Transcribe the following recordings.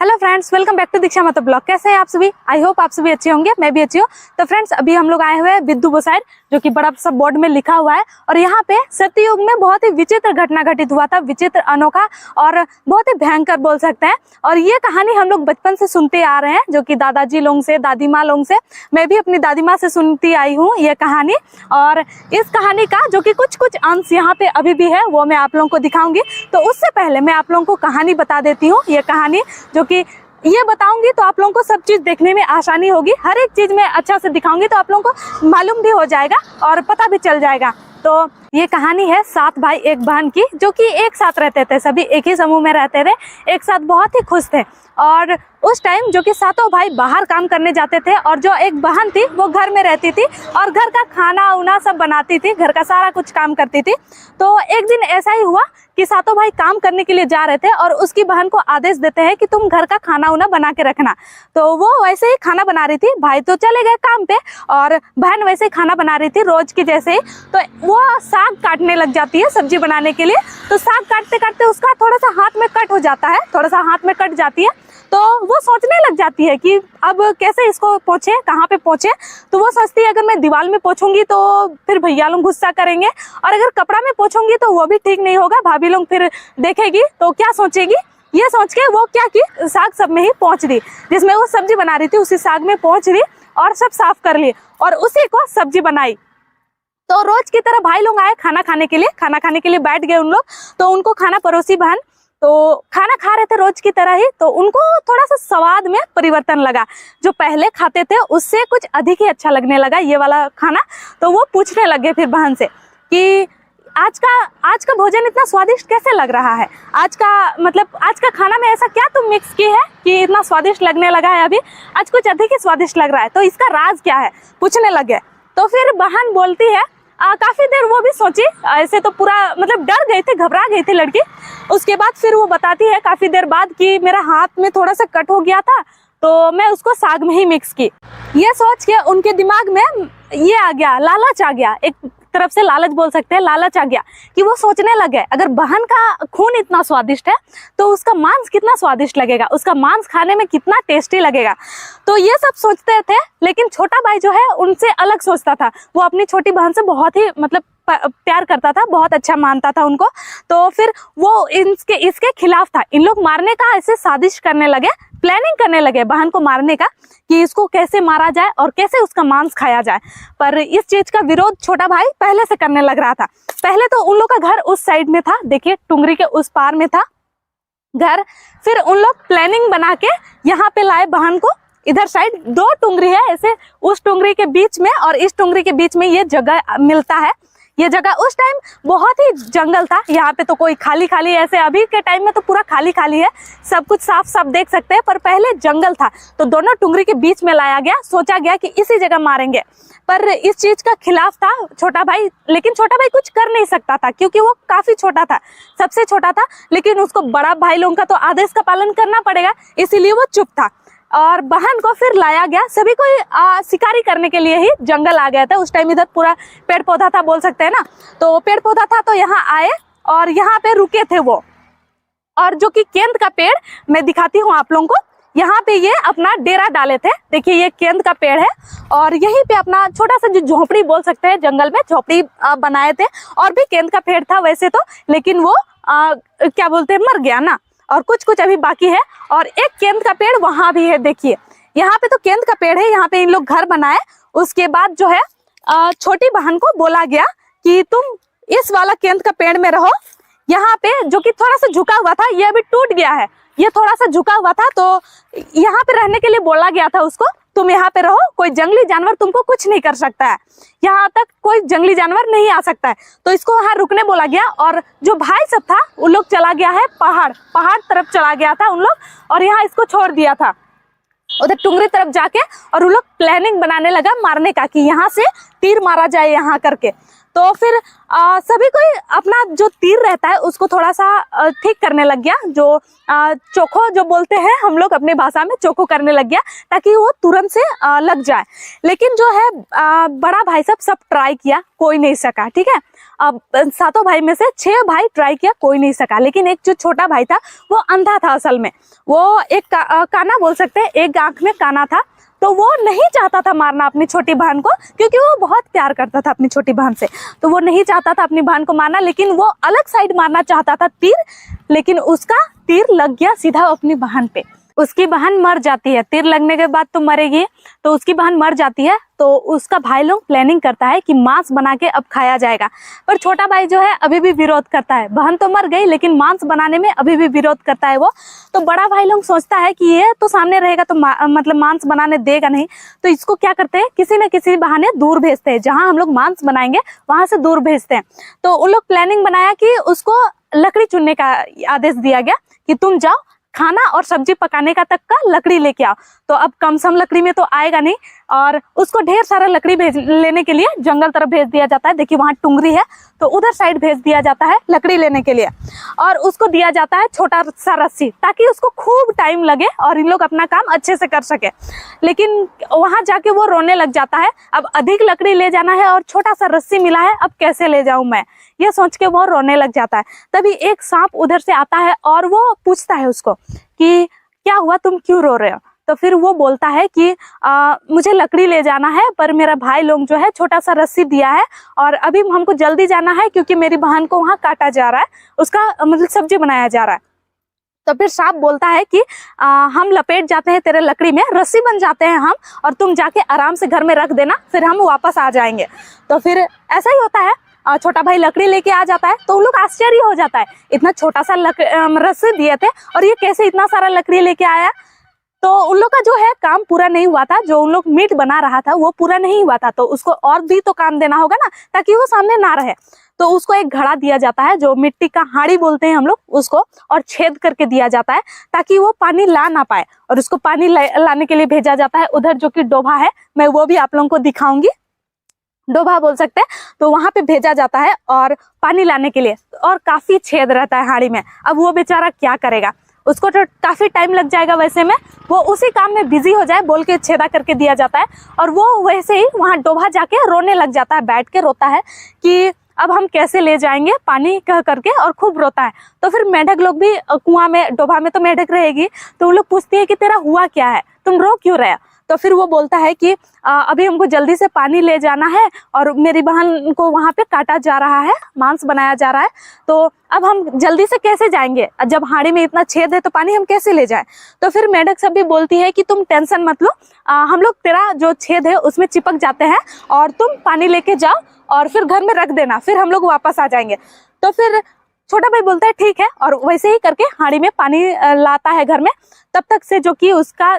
Hello friends, welcome back to Diksha Mahato blog. कैसे हैं आप सभी? आई होप आप सभी अच्छे होंगे, मैं भी अच्छी हूँ। तो फ्रेंड्स, अभी हम लोग आए हुए हैं विद्यु बोसाइड, जो कि बड़ा सा बोर्ड में लिखा हुआ है। और यहाँ पे सत्ययुग में बहुत ही विचित्र घटना घटित हुआ था, विचित्र, अनोखा और बहुत ही भयंकर बोल सकते हैं। और ये कहानी हम लोग बचपन से सुनते आ रहे हैं, जो कि दादाजी लोगों से, दादी माँ लोगों से, मैं भी अपनी दादी माँ से सुनती आई हूँ ये कहानी। और इस कहानी का जो कि कुछ कुछ अंश यहाँ पे अभी भी है, वो मैं आप लोगों को दिखाऊंगी। तो उससे पहले मैं आप लोगों को कहानी बता देती हूँ। ये कहानी जो कि ये बताऊंगी तो आप लोगों को सब चीज देखने में आसानी होगी, हर एक चीज में अच्छा से दिखाऊंगी तो आप लोगों को मालूम भी हो जाएगा और पता भी चल जाएगा। तो ये कहानी है 7 भाई 1 बहन की, जो कि एक साथ रहते थे, सभी एक ही समूह में रहते थे, एक साथ बहुत ही खुश थे। और उस टाइम जो कि सातों भाई बाहर काम करने जाते थे और जो एक बहन थी वो घर में रहती थी और घर का खाना उना सब बनाती थी, घर का सारा कुछ काम करती थी। तो एक दिन ऐसा ही हुआ कि सातों भाई काम करने के लिए जा रहे थे और उसकी बहन को आदेश देते हैं कि तुम घर का खाना उना बना के रखना। तो वो वैसे ही खाना बना रही थी, भाई तो चले गए काम पे और बहन वैसे ही खाना बना रही थी रोज की जैसे ही। तो वो साग काटने लग जाती है सब्जी बनाने के लिए। तो साग काटते काटते उसका थोड़ा सा हाथ में कट हो जाता है, थोड़ा सा हाथ में कट जाती है। तो वो सोचने लग जाती है कि अब कैसे इसको पोंछे, कहाँ पे पोंछे। तो वो सोचती है अगर मैं दीवार में पोंछूंगी तो फिर भैया लोग गुस्सा करेंगे, और अगर कपड़ा में पोंछूंगी तो वो भी ठीक नहीं होगा, भाभी लोग फिर देखेगी तो क्या सोचेगी। ये सोच के वो क्या की साग सब में ही पोंछ दी, जिसमें वो सब्जी बना रही थी उसी साग में पोंछ दी और सब साफ कर लिए और उसी को सब्जी बनाई। तो रोज की तरह भाई लोग आए खाना खाने के लिए बैठ गए उन लोग। तो उनको खाना परोसी बहन, तो खाना खा रहे थे रोज की तरह ही। तो उनको थोड़ा सा स्वाद में परिवर्तन लगा, जो पहले खाते थे उससे कुछ अधिक ही अच्छा लगने लगा ये वाला खाना। तो वो पूछने लगे फिर बहन से कि आज का भोजन इतना स्वादिष्ट कैसे लग रहा है, आज का खाना में ऐसा क्या तुम मिक्स की है कि इतना स्वादिष्ट लगने लगा है, अभी आज कुछ अधिक ही स्वादिष्ट लग रहा है, तो इसका राज क्या है, पूछने लगे। तो फिर बहन बोलती है, काफी देर वो भी सोची, ऐसे तो पूरा डर गई थी, घबरा गई थी लड़की। उसके बाद फिर वो बताती है काफी देर बाद कि मेरा हाथ में थोड़ा सा कट हो गया था तो मैं उसको साग में ही मिक्स की। ये सोच के उनके दिमाग में ये आ गया, लालच आ गया, एक तरफ से लालच बोल सकते हैं, लालच आ गया कि वो सोचने लगे अगर बहन का खून इतना स्वादिष्ट है तो उसका मांस कितना स्वादिष्ट लगेगा, उसका मांस खाने में कितना टेस्टी लगेगा। तो ये सब सोचते थे, लेकिन छोटा भाई जो है उनसे अलग सोचता था। वो अपनी छोटी बहन से बहुत ही प्यार करता था, बहुत अच्छा मानता था उनको। तो फिर वो इसके खिलाफ था, इन लोग मारने का ऐसे साजिश करने लगे, प्लानिंग करने लगे बहन को मारने का कि इसको कैसे मारा जाए और कैसे उसका मांस खाया जाए। पर इस चीज का विरोध छोटा भाई पहले से करने लग रहा था। पहले तो उन लोग का घर उस साइड में था, देखिए टुंगरी के उस पार में था घर। फिर उन लोग प्लानिंग बना के यहाँ पे लाए बहन को। इधर साइड 2 टुंगरी है, ऐसे उस टुंगरी के बीच में और इस टुंगरी के बीच में ये जगह मिलता है। ये जगह उस टाइम बहुत ही जंगल था, यहाँ पे तो कोई खाली ऐसे, अभी के टाइम में तो पूरा खाली है, सब कुछ साफ साफ देख सकते हैं, पर पहले जंगल था। तो दोनों टुंगरी के बीच में लाया गया, सोचा गया कि इसी जगह मारेंगे। पर इस चीज का खिलाफ था छोटा भाई, लेकिन छोटा भाई कुछ कर नहीं सकता था क्योंकि वो काफी छोटा था, सबसे छोटा था। लेकिन उसको बड़ा भाई लोगों का तो आदेश का पालन करना पड़ेगा, इसीलिए वो चुप था। और बहन को फिर लाया गया, सभी को शिकारी करने के लिए ही जंगल आ गया था। उस टाइम इधर पूरा पेड़ पौधा था बोल सकते हैं ना, तो पेड़ पौधा था। तो यहाँ आए और यहाँ पे रुके थे वो, और जो कि केंद का पेड़ मैं दिखाती हूँ आप लोगों को, यहाँ पे ये अपना डेरा डाले थे। देखिए ये केंद का पेड़ है और यहीं पे अपना छोटा सा जो झोपड़ी बोल सकते हैं, जंगल में झोपड़ी बनाए थे। और भी केंद का पेड़ था वैसे तो, लेकिन वो क्या बोलते हैं, मर गया ना, और कुछ अभी बाकी है। और एक केंद का पेड़ वहां भी है, देखिए यहाँ पे तो केंद का पेड़ है, यहाँ पे इन लोग घर बनाए। उसके बाद जो है छोटी बहन को बोला गया कि तुम इस वाला केंद का पेड़ में रहो। यहाँ पे जो कि थोड़ा सा झुका हुआ था, ये अभी टूट गया है, ये थोड़ा सा झुका हुआ था, तो यहाँ पे रहने के लिए बोला गया था उसको, तुम यहाँ पे रहो, कोई जंगली जानवर तुमको कुछ नहीं कर सकता है, यहाँ तक कोई जंगली जानवर नहीं आ सकता है। तो इसको वहां रुकने बोला गया। और जो भाई सब था उन लोग चला गया है पहाड़ तरफ चला गया था उन लोग, और यहाँ इसको छोड़ दिया था उधर टुंगरी तरफ जाके। और उन लोग प्लानिंग बनाने लगा मारने का कि यहाँ से तीर मारा जाए यहाँ करके। तो फिर सभी कोई अपना जो तीर रहता है उसको थोड़ा सा ठीक करने लग गया, जो चोखो जो बोलते हैं हम लोग अपनी भाषा में, चोखो करने लग गया ताकि वो तुरंत से लग जाए। लेकिन जो है बड़ा भाई सब ट्राई किया, कोई नहीं सका। ठीक है, अब 7 भाई में से 6 भाई ट्राई किया, कोई नहीं सका। लेकिन एक जो छोटा भाई था वो अंधा था, असल में वो एक काना बोल सकते हैं, एक आंख में काना था। तो वो नहीं चाहता था मारना अपनी छोटी बहन को, क्योंकि वो बहुत प्यार करता था अपनी छोटी बहन से। तो वो नहीं चाहता था अपनी बहन को मारना, लेकिन वो अलग साइड मारना चाहता था तीर, लेकिन उसका तीर लग गया सीधा अपनी बहन पे। उसकी बहन मर जाती है, तीर लगने के बाद तो मरेगी, तो उसकी बहन मर जाती है। तो उसका भाई लोग प्लानिंग करता है कि मांस बना के अब खाया जाएगा, पर छोटा भाई जो है अभी भी विरोध करता है। बहन तो मर गई लेकिन मांस बनाने में अभी भी विरोध करता है वो। तो बड़ा भाई लोग सोचता है कि ये तो सामने रहेगा तो मतलब मांस बनाने देगा नहीं, तो इसको क्या करते हैं, किसी न किसी बहाने दूर भेजते हैं, जहाँ हम लोग मांस बनाएंगे वहां से दूर भेजते हैं। तो उन लोग प्लानिंग बनाया कि उसको लकड़ी चुनने का आदेश दिया गया कि तुम जाओ खाना और सब्जी पकाने का तक का लकड़ी लेके आओ। तो अब कम सम लकड़ी में तो आएगा नहीं, और उसको ढेर सारा लकड़ी लेने के लिए जंगल तरफ भेज दिया जाता है। देखिए वहां टुंगरी है, तो उधर साइड भेज दिया जाता है लकड़ी लेने के लिए, और उसको दिया जाता है छोटा सा रस्सी, ताकि उसको खूब टाइम लगे और इन लोग अपना काम अच्छे से कर सके। लेकिन वहां जाके वो रोने लग जाता है, अब अधिक लकड़ी ले जाना है और छोटा सा रस्सी मिला है, अब कैसे ले जाऊं मैं, ये सोच के वो रोने लग जाता है। तभी एक सांप उधर से आता है और वो पूछता है उसको कि क्या हुआ, तुम क्यों रो रहे हो। तो फिर वो बोलता है कि मुझे लकड़ी ले जाना है, पर मेरा भाई लोग जो है छोटा सा रस्सी दिया है और अभी हमको जल्दी जाना है, क्योंकि मेरी बहन को वहां काटा जा रहा है, उसका मतलब सब्जी बनाया जा रहा है। तो फिर सांप बोलता है कि हम लपेट जाते हैं तेरे लकड़ी में, रस्सी बन जाते हैं हम, और तुम जाके आराम से घर में रख देना, फिर हम वापस आ जाएंगे। तो फिर ऐसा ही होता है, छोटा भाई लकड़ी लेके आ जाता है। तो उन लोग आश्चर्य हो जाता है, इतना छोटा सा रस्सी दिए थे और ये कैसे इतना सारा लकड़ी लेके आया। तो उन लोग का जो है काम पूरा नहीं हुआ था, जो उन लोग मीट बना रहा था वो पूरा नहीं हुआ था, तो उसको और भी तो काम देना होगा ना, ताकि वो सामने ना रहे। तो उसको एक घड़ा दिया जाता है, जो मिट्टी का हाड़ी बोलते हैं हम लोग उसको, और छेद करके दिया जाता है ताकि वो पानी ला ना पाए, और उसको पानी लाने के लिए भेजा जाता है उधर, जो कि डोभा है, मैं वो भी आप लोगों को दिखाऊंगी, डोभा बोल सकते हैं। तो वहां पे भेजा जाता है और पानी लाने के लिए, और काफी छेद रहता है हाड़ी में। अब वो बेचारा क्या करेगा, उसको तो काफी टाइम लग जाएगा, वैसे में वो उसी काम में बिजी हो जाए बोल के छेदा करके दिया जाता है, और वो वैसे ही वहां डोभा जाके रोने लग जाता है, बैठ के रोता है कि अब हम कैसे ले जाएंगे पानी, कह करके, और खूब रोता है। तो फिर मेढक लोग भी कुआं में, डोभा में तो मेढक रहेगी, तो वो लोग पूछती है कि तेरा हुआ क्या है, तुम रो क्यों रहे। तो फिर वो बोलता है कि अभी हमको जल्दी से पानी ले जाना है और मेरी बहन को वहां पे काटा जा रहा है, मांस बनाया जा रहा है, तो अब हम जल्दी से कैसे जाएंगे, जब हाड़ी में इतना छेद है तो पानी हम कैसे ले जाएं। तो फिर मेढक सब भी बोलती है कि तुम टेंशन मत लो, हम लोग तेरा जो छेद है उसमें चिपक जाते हैं और तुम पानी लेके जाओ और फिर घर में रख देना, फिर हम लोग वापस आ जाएंगे। तो फिर छोटा भाई बोलता है ठीक है, और वैसे ही करके हाड़ी में पानी लाता है घर में। तब तक से जो कि उसका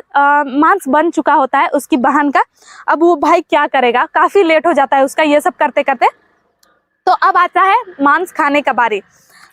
मांस बन चुका होता है उसकी बहन का। अब वो भाई क्या करेगा, काफी लेट हो जाता है उसका ये सब करते करते। तो अब आता है मांस खाने का बारी।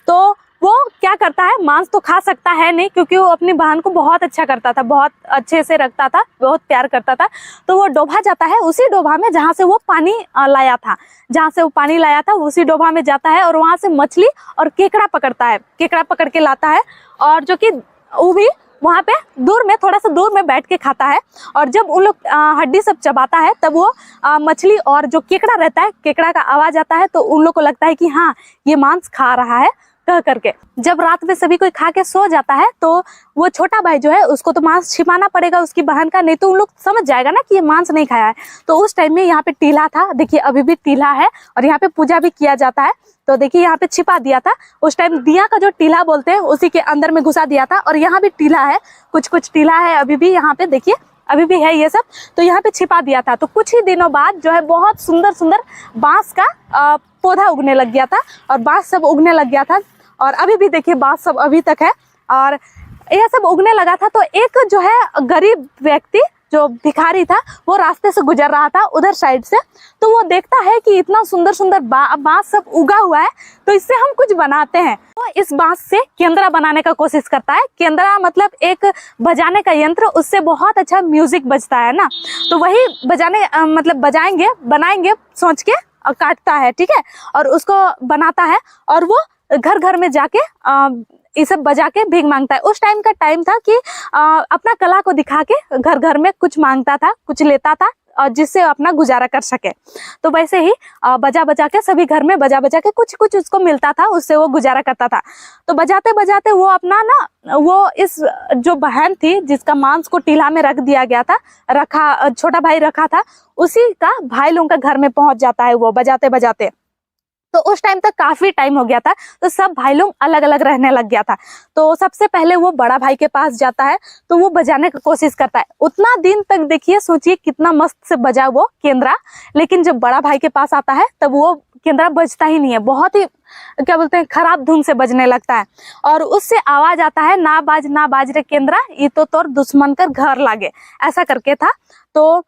तो वो क्या करता है, मांस तो खा सकता है नहीं, क्योंकि वो अपनी बहन को बहुत अच्छा करता था, बहुत अच्छे से रखता था, बहुत प्यार करता था। तो वो डोभा जाता है, उसी डोभा में जहाँ से वो पानी लाया था, जहाँ से वो पानी लाया था उसी डोभा में जाता है, और वहां से मछली और केकड़ा पकड़ता है, केकड़ा पकड़ के लाता है, और जो कि वो भी वहां पे दूर में, थोड़ा सा दूर में बैठ के खाता है। और जब उन लोग हड्डी सब चबाता है, तब वो मछली और जो केकड़ा रहता है, केकड़ा का आवाज आता है, तो उन लोग को लगता है कि हाँ ये मांस खा रहा है, कह करके। जब रात में सभी कोई खा के सो जाता है, तो वो छोटा भाई जो है उसको तो मांस छिपाना पड़ेगा उसकी बहन का, नहीं तो उन लोग समझ जाएगा ना कि ये मांस नहीं खाया है। तो उस टाइम में यहाँ पे टीला था, देखिए अभी भी टीला है, और यहाँ पे पूजा भी किया जाता है। तो देखिए यहाँ पे छिपा दिया था, उस टाइम दिया का जो टीला बोलते हैं उसी के अंदर में घुसा दिया था, और यहाँ भी टीला है, कुछ कुछ टीला है अभी भी यहाँ पे, देखिए अभी भी है ये सब। तो यहाँ पे छिपा दिया था। तो कुछ ही दिनों बाद जो है बहुत सुंदर सुंदर बांस का पौधा उगने लग गया था, और बांस सब उगने लग गया था, और अभी भी देखिए बांस सब अभी तक है, और यह सब उगने लगा था। तो एक जो है गरीब व्यक्ति, जो भिखारी था, वो रास्ते से गुजर रहा था उधर साइड से। तो वो देखता है कि इतना सुंदर सुंदर बांस सब उगा हुआ है, तो इससे हम कुछ बनाते हैं। तो इस बांस से केंद्रा बनाने का कोशिश करता है। केंद्रा मतलब एक बजाने का यंत्र, उससे बहुत अच्छा म्यूजिक बजता है ना, तो वही बजाने मतलब बजाएंगे, बनाएंगे सोच के काटता है, ठीक है, और उसको बनाता है और वो घर घर में जाके ये सब बजा के भीख मांगता है। उस टाइम का टाइम था कि अपना कला को दिखा के घर घर में कुछ मांगता था, कुछ लेता था और जिससे अपना गुजारा कर सके। तो वैसे ही बजा बजा के सभी घर में बजा बजा के कुछ कुछ उसको मिलता था, उससे वो गुजारा करता था। तो बजाते बजाते वो अपना ना, वो इस जो बहन थी जिसका मांस को टीला में रख दिया गया था, रखा छोटा भाई रखा था, उसी का भाई लोगों का घर में पहुंच जाता है वो बजाते बजाते। तो उस टाइम तक काफी टाइम हो गया था, तो सब भाई लोग अलग अलग रहने लग गया था। तो सबसे पहले वो बड़ा भाई के पास जाता है, तो वो बजाने की कोशिश करता है। उतना दिन तक देखिए, सोचिए कितना मस्त से बजा वो केंद्रा, लेकिन जब बड़ा भाई के पास आता है तब वो केंद्रा बजता ही नहीं है, बहुत ही क्या बोलते हैं खराब धुन से बजने लगता है। और उससे आवाज आता है, ना बाज रे केंद्रा, ये तो तोर दुश्मन कर घर लागे, ऐसा करके था। तो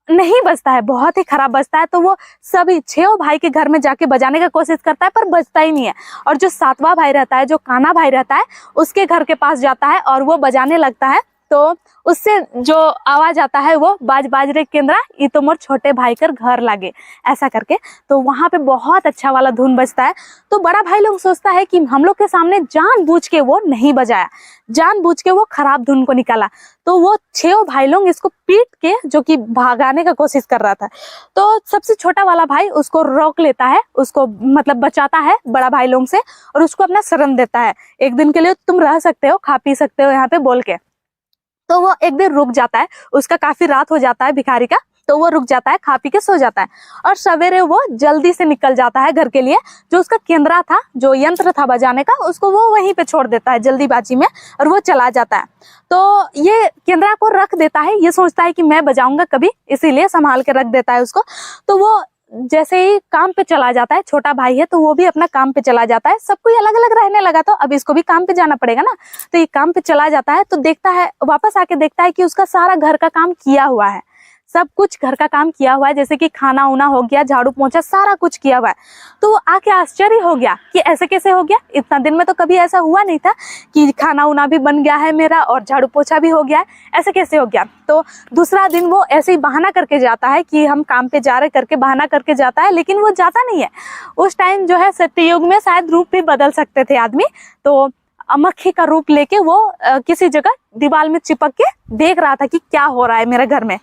नहीं बजता है, बहुत ही खराब बजता है। तो वो सभी 6 भाई के घर में जाके बजाने का कोशिश करता है, पर बजता ही नहीं है। और जो 7वां भाई रहता है, जो काना भाई रहता है, उसके घर के पास जाता है और वो बजाने लगता है। तो उससे जो आवाज आता है वो बाज रे केंद्रा, ये तो मोर छोटे भाई कर घर लागे, ऐसा करके। तो वहां पे बहुत अच्छा वाला धुन बजता है। तो बड़ा भाई लोग सोचता है कि हम लोग के सामने जानबूझ के वो नहीं बजाया, जानबूझ के वो खराब धुन को निकाला। तो वो 6 भाई लोग इसको पीट के जो कि भागाने का कोशिश कर रहा था। तो सबसे छोटा वाला भाई उसको रोक लेता है, उसको मतलब बचाता है बड़ा भाई लोग से, और उसको अपना शरण देता है, एक दिन के लिए तुम रह सकते हो, खा पी सकते हो यहाँ पे बोल के। तो वो एक दिन रुक जाता है, उसका काफी रात हो जाता है भिखारी का, तो वो रुक जाता है, खा पी के सो जाता है। और सवेरे वो जल्दी से निकल जाता है घर के लिए। जो उसका केंद्रा था, जो यंत्र था बजाने का, उसको वो वहीं पे छोड़ देता है जल्दीबाजी में, और वो चला जाता है। तो ये केंद्रा को रख देता है, ये सोचता है कि मैं बजाऊंगा कभी, इसीलिए संभाल के रख देता है उसको। तो वो जैसे ही काम पे चला जाता है, छोटा भाई है तो वो भी अपना काम पे चला जाता है, सब कोई अलग अलग रहने लगा, तो अब इसको भी काम पे जाना पड़ेगा ना। तो ये काम पे चला जाता है, तो देखता है, वापस आके देखता है कि उसका सारा घर का काम किया हुआ है, सब कुछ घर का काम किया हुआ है, जैसे कि खाना उना हो गया, झाड़ू पोंछा सारा कुछ किया हुआ है। तो वो आके आश्चर्य हो गया कि ऐसे कैसे हो गया, इतना दिन में तो कभी ऐसा हुआ नहीं था कि खाना उना भी बन गया है मेरा और झाड़ू पोंछा भी हो गया है, ऐसे कैसे हो गया। तो दूसरा दिन वो ऐसे ही बहाना करके जाता है कि हम काम पे जा रहे करके बहाना करके जाता है, लेकिन वो जाता नहीं है। उस टाइम जो है सत्ययुग में शायद रूप भी बदल सकते थे आदमी, तो मक्खी का रूप लेके वो किसी जगह दीवार में चिपक के देख रहा था कि क्या हो रहा है मेरे घर में।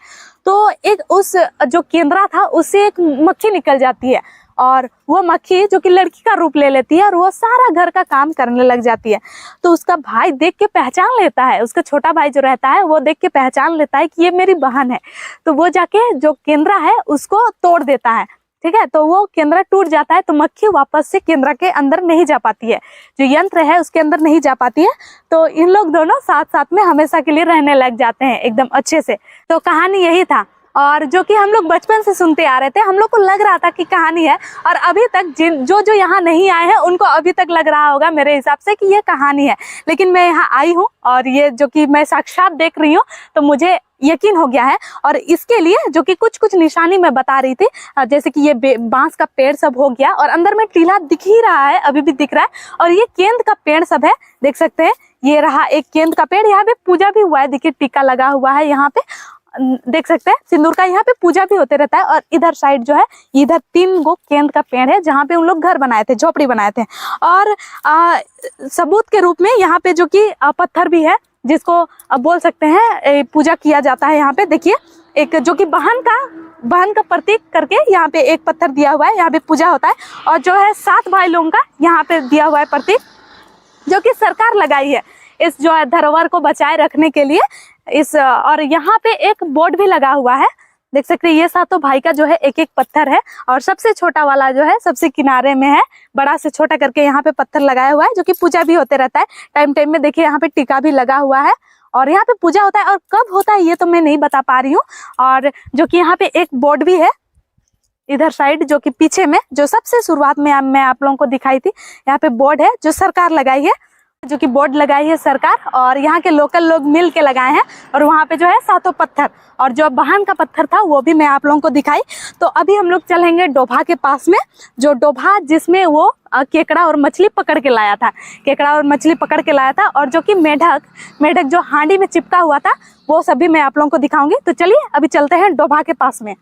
तो एक उस जो केंद्रा था उससे एक मक्खी निकल जाती है, और वो मक्खी जो कि लड़की का रूप ले लेती है और वो सारा घर का काम करने लग जाती है। तो उसका भाई देख के पहचान लेता है, उसका छोटा भाई जो रहता है वो देख के पहचान लेता है कि ये मेरी बहन है। तो वो जाके जो केंद्रा है उसको तोड़ देता है, ठीक है। तो वो केंद्रा टूट जाता है, तो मक्खी वापस से केंद्रा के अंदर नहीं जा पाती है, जो यंत्र है उसके अंदर नहीं जा पाती है। तो इन लोग दोनों साथ साथ में हमेशा के लिए रहने लग जाते हैं एकदम अच्छे से। तो कहानी यही था, और जो कि हम लोग बचपन से सुनते आ रहे थे, हम लोग को लग रहा था कि कहानी है, और अभी तक जो यहाँ नहीं आए हैं उनको अभी तक लग रहा होगा मेरे हिसाब से कि ये कहानी है। लेकिन मैं यहाँ आई हूँ और ये जो कि मैं साक्षात देख रही हूँ, तो मुझे यकीन हो गया है। और इसके लिए जो कि कुछ कुछ निशानी मैं बता रही थी, जैसे कि ये बांस का पेड़ सब हो गया, और अंदर में टीला दिख ही रहा है, अभी भी दिख रहा है। और ये केंद का पेड़ सब है, देख सकते हैं, ये रहा एक केंद का पेड़। यहाँ पे पूजा भी हुआ है, देखिए टीका लगा हुआ है, यहाँ पे देख सकते हैं सिंदूर का, यहाँ पे पूजा भी होते रहता है। और इधर साइड जो है, इधर 3 गो केंद का पेड़ है, जहाँ पे उन लोग घर बनाए थे, झोपड़ी बनाए थे। और सबूत के रूप में यहाँ पे जो कि पत्थर भी है, जिसको बोल सकते हैं पूजा किया जाता है। यहाँ पे देखिए एक जो कि बहन का प्रतीक करके यहाँ पे एक पत्थर दिया हुआ है, यहाँ पे पूजा होता है। और जो है 7 भाई लोगों का यहाँ पे दिया हुआ है प्रतीक, जो कि सरकार लगाई है इस जो है धरोहर को बचाए रखने के लिए। और यहाँ पे एक बोर्ड भी लगा हुआ है, देख सकते हैं। ये 7 भाई का जो है एक एक पत्थर है, और सबसे छोटा वाला जो है सबसे किनारे में है, बड़ा से छोटा करके यहाँ पे पत्थर लगाया हुआ है, जो कि पूजा भी होते रहता है टाइम टाइम में। देखिए यहाँ पे टीका भी लगा हुआ है, और यहाँ पे पूजा होता है। और कब होता है ये तो मैं नहीं बता पा रही हूँ। और जो कि यहाँ पे एक बोर्ड भी है इधर साइड, जो कि पीछे में, जो सबसे शुरुआत में मैं आप लोगों को दिखाई थी, यहाँ पे बोर्ड है जो सरकार लगाई है, जो कि बोर्ड लगाई है सरकार, और यहाँ के लोकल लोग मिल के लगाए हैं। और वहाँ पे जो है 7 पत्थर, और जो बहन का पत्थर था वो भी मैं आप लोगों को दिखाई। तो अभी हम लोग चलेंगे डोभा के पास में, जो डोभा जिसमें वो केकड़ा और मछली पकड़ के लाया था, केकड़ा और मछली पकड़ के लाया था। और जो कि मेढक जो हांडी में चिपका हुआ था, वो सभी मैं आप लोगों को दिखाऊंगी। तो चलिए अभी चलते हैं डोभा के पास में।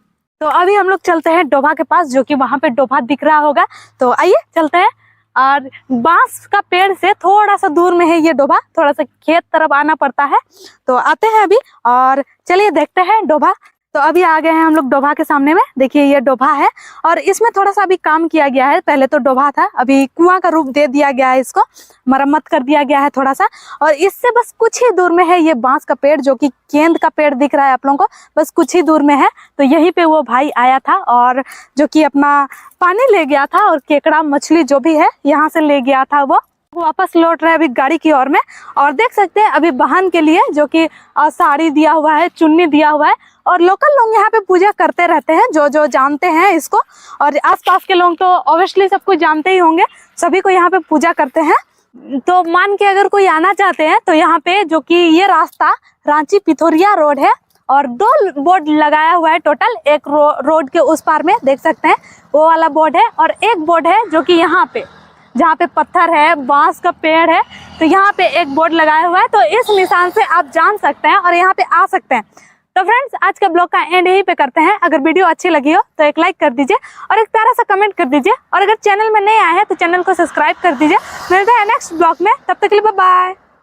तो अभी हम लोग चलते हैं डोभा के पास, जो कि वहां पे डोभा दिख रहा होगा। तो आइए चलते हैं। और बांस का पेड़ से थोड़ा सा दूर में है ये डोभा, थोड़ा सा खेत तरफ आना पड़ता है। तो आते हैं अभी और चलिए देखते हैं डोभा। तो अभी आ गए हैं हम लोग डोभा के सामने में। देखिए ये डोभा है और इसमें थोड़ा सा अभी काम किया गया है। पहले तो डोभा था, अभी कुआं का रूप दे दिया गया है, इसको मरम्मत कर दिया गया है थोड़ा सा। और इससे बस कुछ ही दूर में है ये बांस का पेड़, जो कि केंद का पेड़ दिख रहा है आप लोगों को, बस कुछ ही दूर में है। तो यहीं पे वो भाई आया था और जो कि अपना पानी ले गया था और केकड़ा मछली जो भी है यहाँ से ले गया था। वो वापस लौट रहे हैं अभी गाड़ी की ओर में। और देख सकते हैं अभी बहन के लिए जो कि साड़ी दिया हुआ है, चुन्नी दिया हुआ है। और लोकल लोग यहाँ पे पूजा करते रहते हैं, जो जो जानते हैं इसको। और आसपास के लोग तो ऑब्वियसली सब कुछ जानते ही होंगे, सभी को यहाँ पे पूजा करते हैं। तो मान के अगर कोई आना चाहते हैं तो यहाँ पे जो कि ये रास्ता रांची पिथौरिया रोड है और 2 बोर्ड लगाया हुआ है टोटल। एक रोड के उस पार में देख सकते हैं वो वाला बोर्ड है, और एक बोर्ड है जो कि यहाँ पे जहाँ पे पत्थर है, बांस का पेड़ है, तो यहाँ पे एक बोर्ड लगाया हुआ है। तो इस निशान से आप जान सकते हैं और यहाँ पे आ सकते हैं। तो फ्रेंड्स आज का ब्लॉग का एंड यहीं पे करते हैं। अगर वीडियो अच्छी लगी हो तो एक लाइक कर दीजिए और एक प्यारा सा कमेंट कर दीजिए। और अगर चैनल में नए आए हैं तो चैनल को सब्सक्राइब कर दीजिए। मिलते हैं नेक्स्ट ब्लॉग में, तब तक के लिए बाय बाय।